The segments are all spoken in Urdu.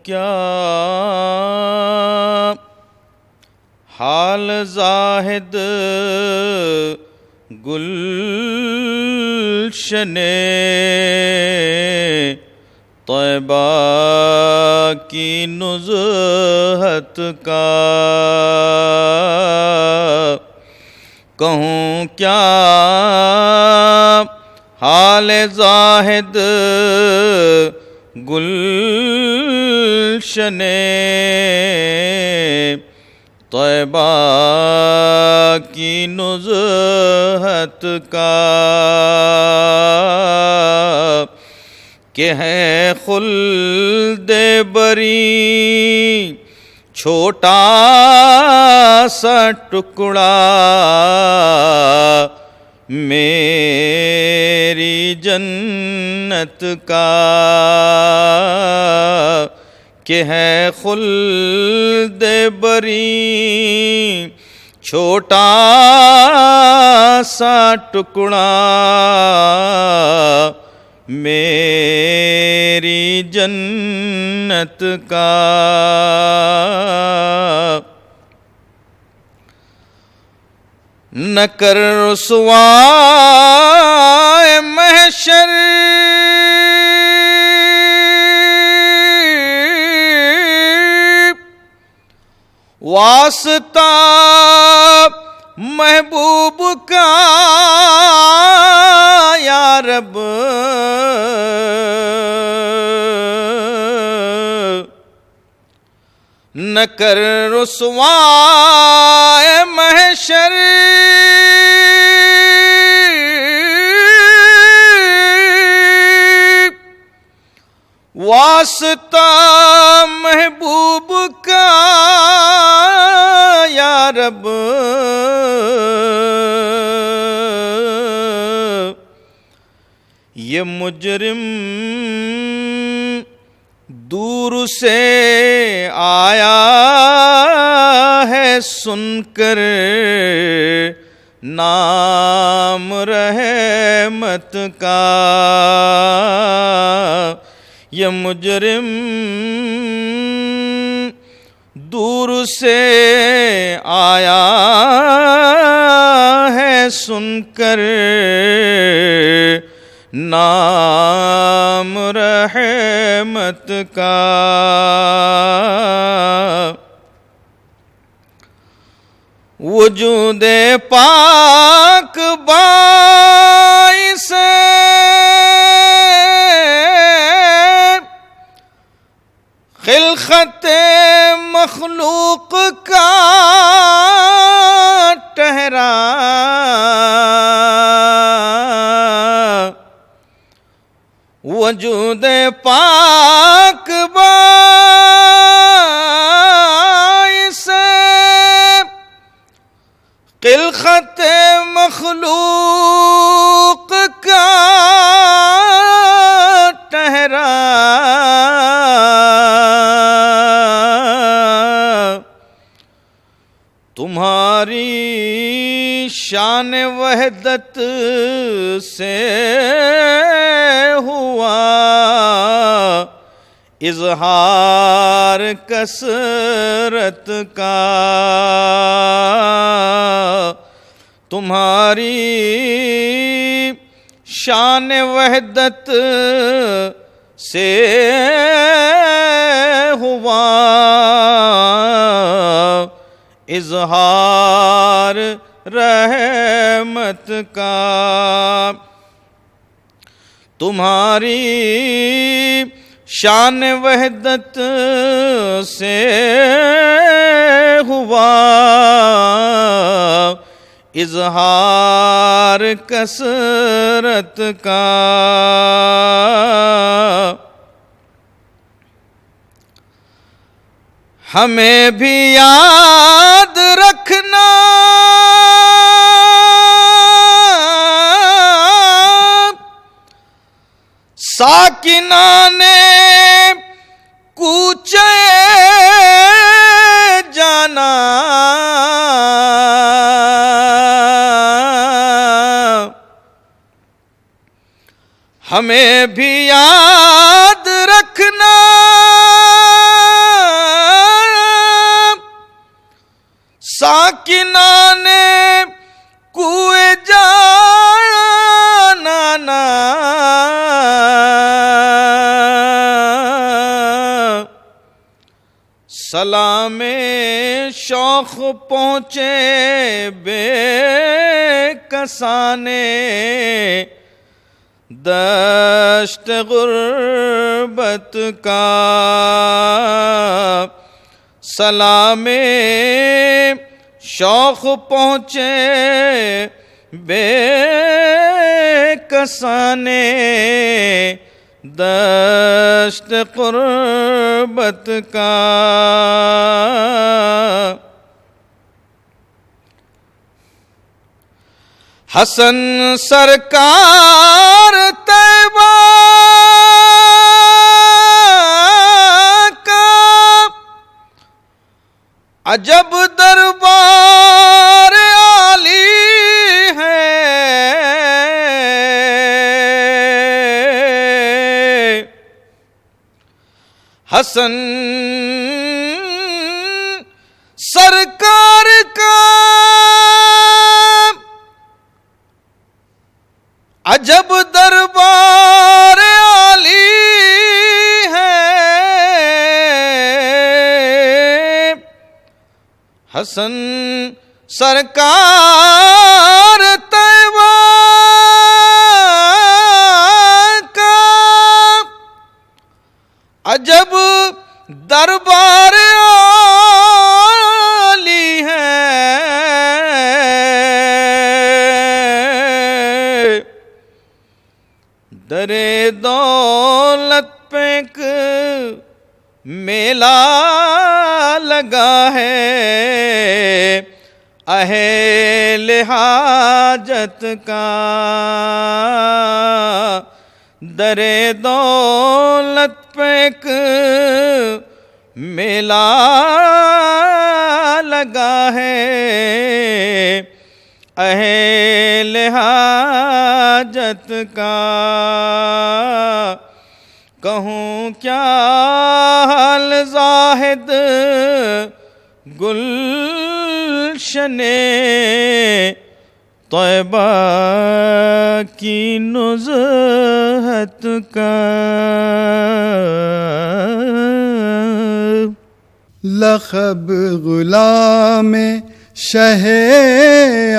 کیا حال زاہد گلشن طیبہ کی نزہت کا، کہوں کیا حال زاہد گلشن طیبہ کی نزہت کا، کہ ہے خلد بری چھوٹا سا ٹکڑا میری جنت کا، کہ ہے خلد بری چھوٹا سا ٹکڑا میری جنت کا، نہ کر رسوائے محشر واسطہ محبوب کا یا رب، نہ کر رسوائے محشر واسطہ محبوب کا یا رب، یہ مجرم دور سے آیا ہے سن کر نام رحمت کا، یہ مجرم دور سے آیا ہے سن کر نام رحمت کا، وجود پاک باعث خلقت مخلوق کا ٹھہرا، وجود پاک باعث خلقت مخلوق کا ٹھہرا، تمہاری شان وحدت سے ہوا اظہار کثرت کا، تمہاری شان وحدت سے ہوا اظہار رحمت کا، تمہاری شان وحدت سے ہوا اظہار کثرت کا، ہمیں بھی یاد رکھنا ساکنان کوچے جانا، ہمیں بھی یاد رکھنا ساکنان کوئے جانانا سلام شوق پہنچے بے کسانے دشت غربت کا سلام شوق پہنچے بے کسانے دشت غربت کا حسن سرکار طیبہ کا عجب دربار عالی ہے حسن سرکار کا عجب دربار عالی ہے حسن سرکار طیبہ کا عجب دربار عالی ہے درے دولت پہ ایک میلہ لگا ہے اہل حاجت کا درے دولت پہ ایک میلہ لگا ہے اہل حاجت کا کہوں کیا حال زاہد گلشن طیبہ کی نزہت کا لقب غلام شہ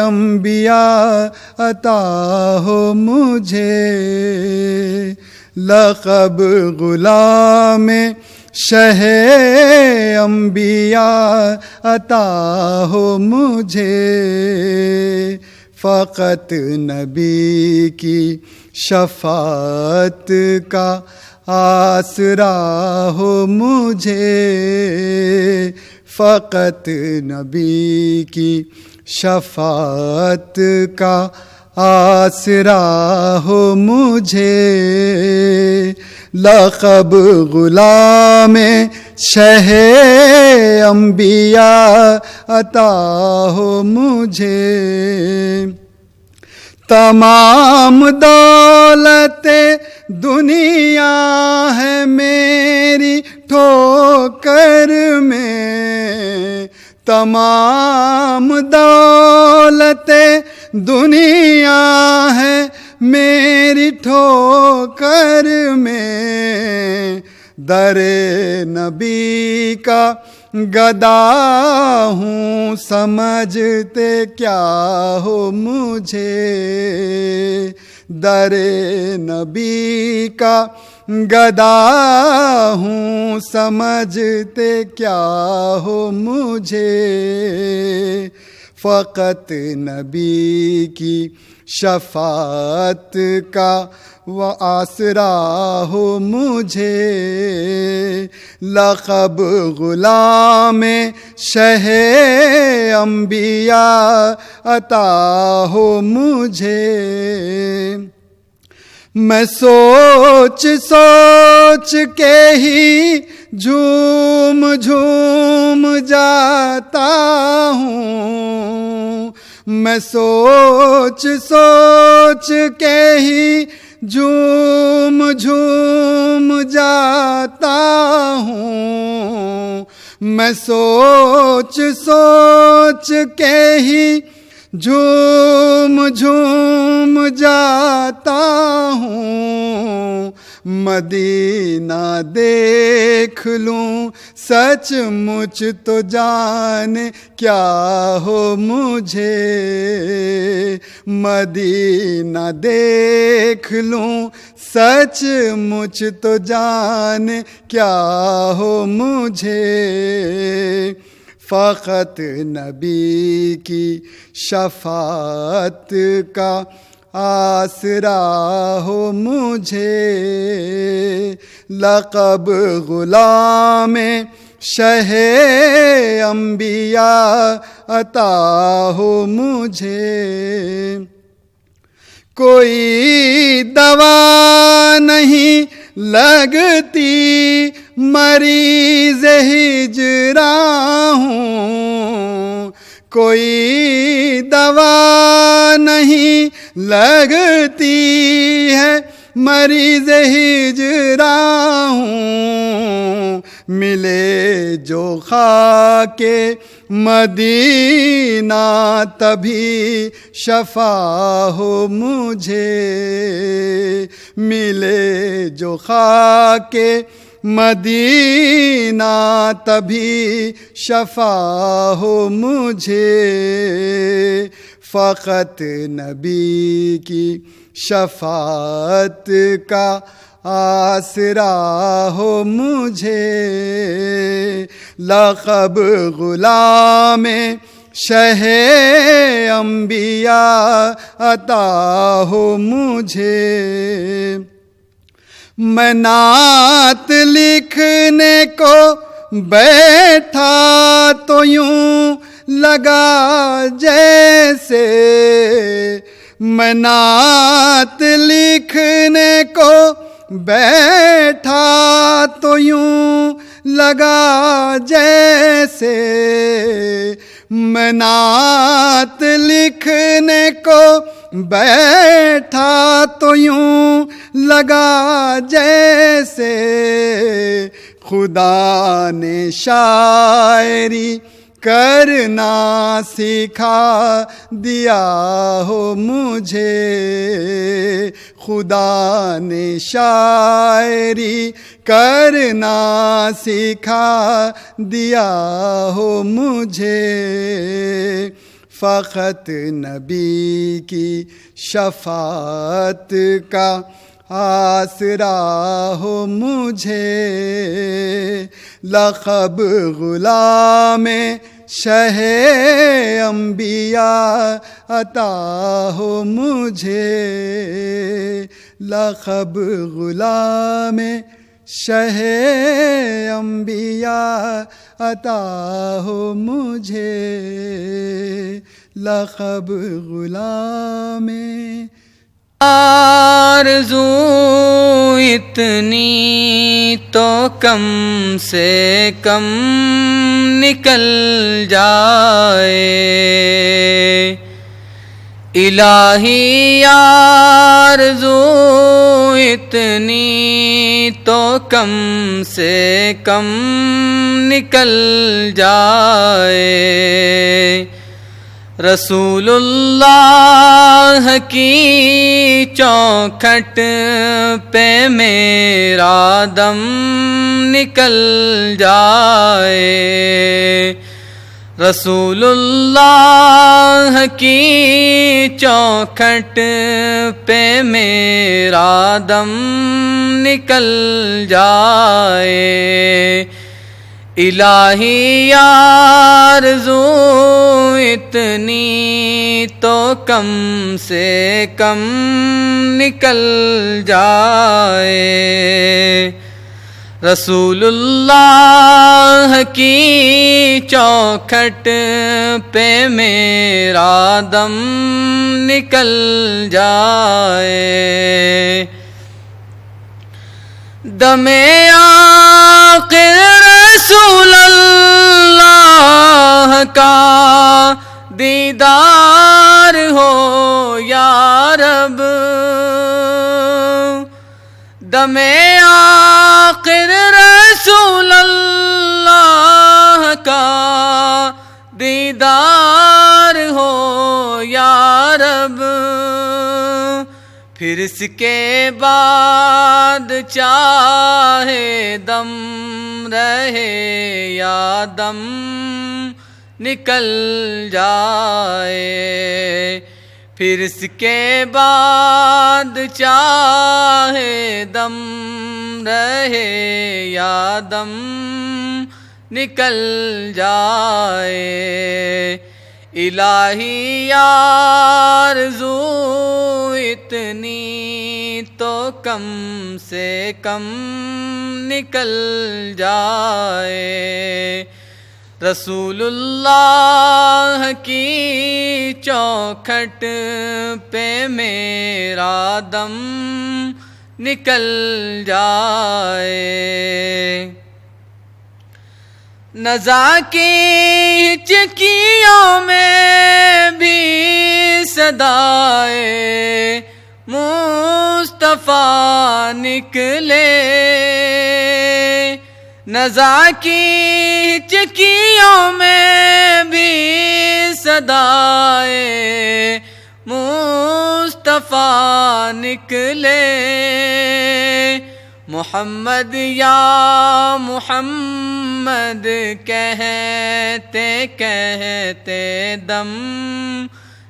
انبیاء عطا ہو مجھے لقب غلام شہ انبیاء عطا ہو مجھے فقط نبی کی شفاعت کا آسرا ہو مجھے فقط نبی کی شفاعت کا آسرا ہو مجھے لقب غلام شہ انبیاء عطا ہو مجھے تمام دولت دنیا ہے میری ٹھوکر میں تمام دولت دنیا ہے میری ٹھوکر میں در نبی کا گدا ہوں سمجھتے کیا ہو مجھے در نبی کا گدا ہوں سمجھتے کیا ہو مجھے فقط نبی کی شفاعت کا وہ آسرا ہو مجھے لقب غلام شہ انبیاء عطا ہو مجھے میں سوچ سوچ کے ہی جھوم جھوم جاتا ہوں میں سوچ سوچ کے ہی جھوم جھوم جاتا ہوں میں سوچ سوچ کے ہی جھوم جھوم جاتا ہوں، مدینہ دیکھ لوں سچ مچ تو جانے کیا ہو مجھے، مدینہ دیکھ لوں سچ مچ تو جانے کیا ہو مجھے، فقط نبی کی شفاعت کا آسرا ہو مجھے، لقب غلام شہ انبیاء عطا ہو مجھے، کوئی دوا نہیں لگتی مریض ہجراں ہوں، کوئی دوا نہیں لگتی ہے مریض ہجراں ہوں، ملے جو خاک مدینہ تبھی شفا ہو مجھے، ملے جو خاک مدینہ تبھی شفا ہو مجھے، فقط نبی کی شفاعت کا آسرا ہو مجھے، لقب غلام شہ انبیاء عطا ہو مجھے، میں نعت لکھنے کو بیٹھا تو یوں لگا جیسے، میں نعت لکھنے کو بیٹھا تو یوں لگا جیسے، میں نعت لکھنے کو بیٹھا تو یوں لگا جیسے، خدا نے شاعری کرنا سکھا دیا ہو مجھے، خدا نے شاعری کرنا سکھا دیا ہو مجھے، فقط نبی کی شفاعت کا آسرا ہو مجھے، لقب غلام شہ انبیاء عطا ہو مجھے، لقب غلام شہ انبیاء عطا ہو مجھے، لقب غلام آرزو اتنی تو کم سے کم نکل جائے، الہی آرزو اتنی تو کم سے کم نکل جائے، رسول اللہ کی چوکھٹ پہ میرا دم نکل جائے، رسول اللہ کی چوکھٹ پہ میرا دم نکل جائے، الہی آرزو اتنی تو کم سے کم نکل جائے، رسول اللہ کی چوکھٹ پہ میرا دم نکل جائے، دم آخر رسول اللہ کا دیدار ہو یا رب، دم آخر رسول اللہ کا دیدار ہو یا رب، پھر اس کے بعد چاہے دم رہے یا دم نکل جائے، پھر اس کے بعد چاہے دم رہے یا دم نکل جائے۔ الہی آرزو اتنی تو کم سے کم نکل جائے، رسول اللہ کی چوکھٹ پہ میرا دم نکل جائے۔ نزا کی ہچکیوں میں بھی صدائے مصطفیٰ نکلے، نزا کی ہچکیوں میں بھی صدائے مصطفیٰ نکلے، محمد یا محمد کہتے کہتے دم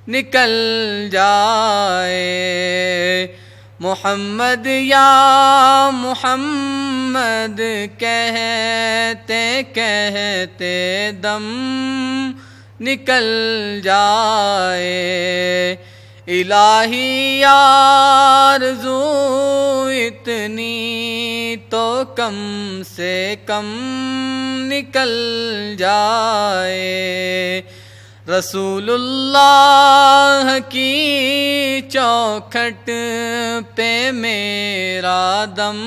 نکل جائے، محمد یا محمد کہتے کہتے دم نکل جائے۔ الہی آرزو اتنی تو کم سے کم نکل جائے، رسول اللہ کی چوکھٹ پہ میرا دم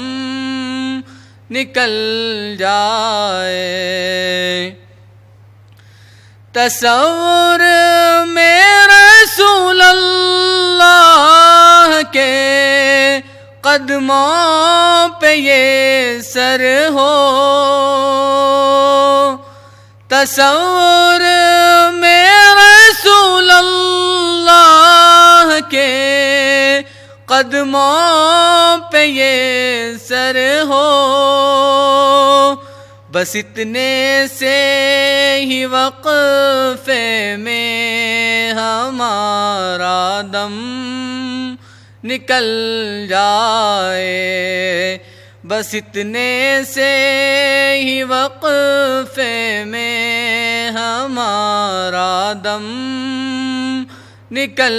نکل جائے۔ تصور میں رسول اللہ کے قدموں پہ یہ سر ہو، تصور میں رسول اللہ کے قدموں پہ یہ سر ہو، بس اتنے سے ہی وقفے میں ہمارا دم نکل جائے، بس اتنے سے ہی وقفے میں ہمارا دم نکل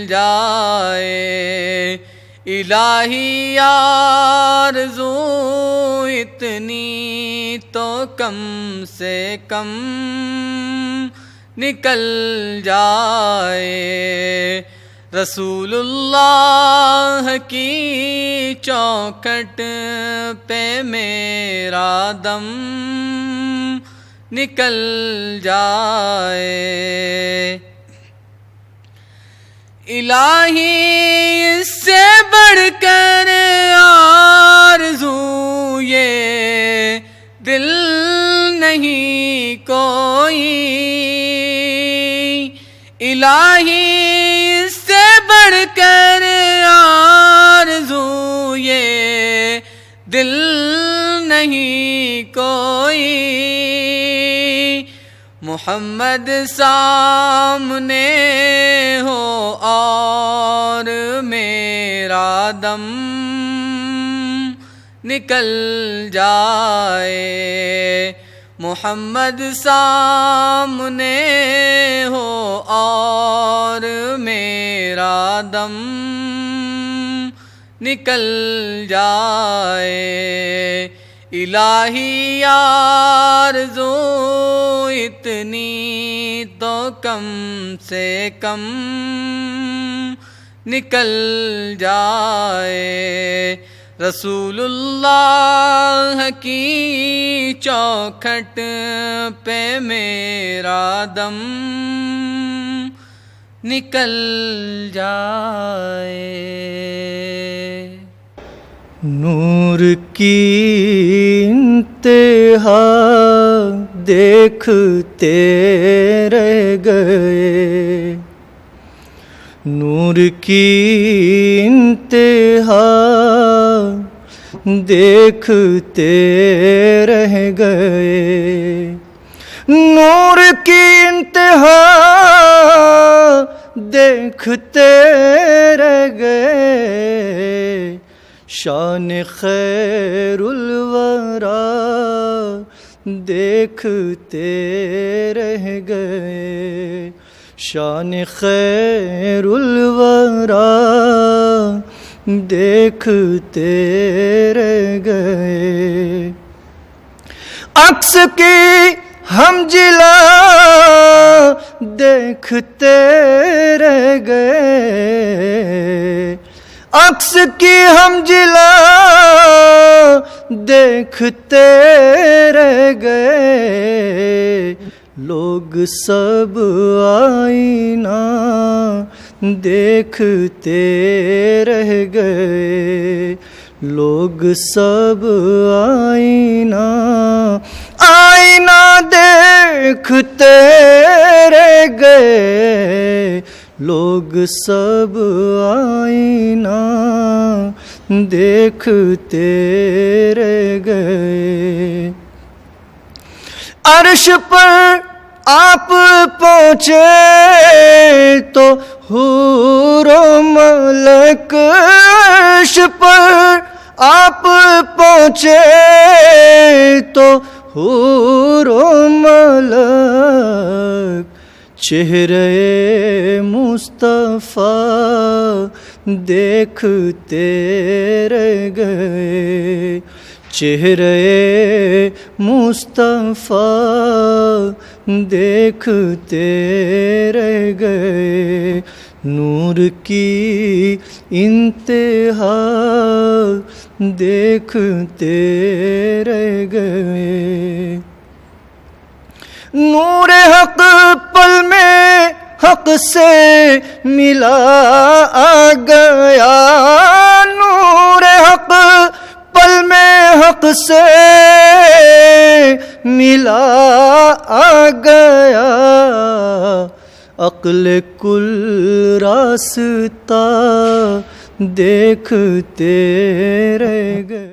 جائے۔ الہی آرزو اتنی تو کم سے کم نکل جائے، رسول اللہ کی چوکھٹ پہ میرا دم نکل جائے۔ الہی اس سے بڑھ کر آرزو یہ دل نہیں کوئی، الہی اس سے بڑھ کر آرزو یہ دل نہیں کوئی، محمد سامنے ہو اور میرا دم نکل جائے، محمد سامنے ہو اور میرا دم نکل جائے۔ الہی آرزو اتنی تو کم سے کم نکل جائے، رسول اللہ کی چوکھٹ پہ میرا دم نکل جائے۔ نور کی انتہا دیکھتے رہ گئے، نور کی انتہا دیکھتے رہ گئے، نور کی انتہا دیکھتے رہ گئے، شان خیر الورا دیکھتے رہ گئے، شان خیر الورا دیکھتے رہ گئے، عکس کی ہم جلا دیکھتے رہ گئے، عکس کی ہم جلا دیکھتے رہ گئے، لوگ سب آئینہ دیکھتے رہ گئے، لوگ سب آئینہ دیکھتے رہ گئے، لوگ سب آئینہ دیکھتے رہ گئے، عرش پر آپ پہنچے تو حور و ملک، عرش پر آپ پہنچے تو حور و ملک، چہرے مصطفیٰ دیکھتے رہ گئے، چہرے مصطفیٰ دیکھتے رہ گئے، نور کی انتہا دیکھتے رہ گئے، نور حق پل میں حق سے ملا آ گیا، نور حق پل میں حق سے ملا آ گیا، عقل کل راستہ دیکھتے رہ گئے۔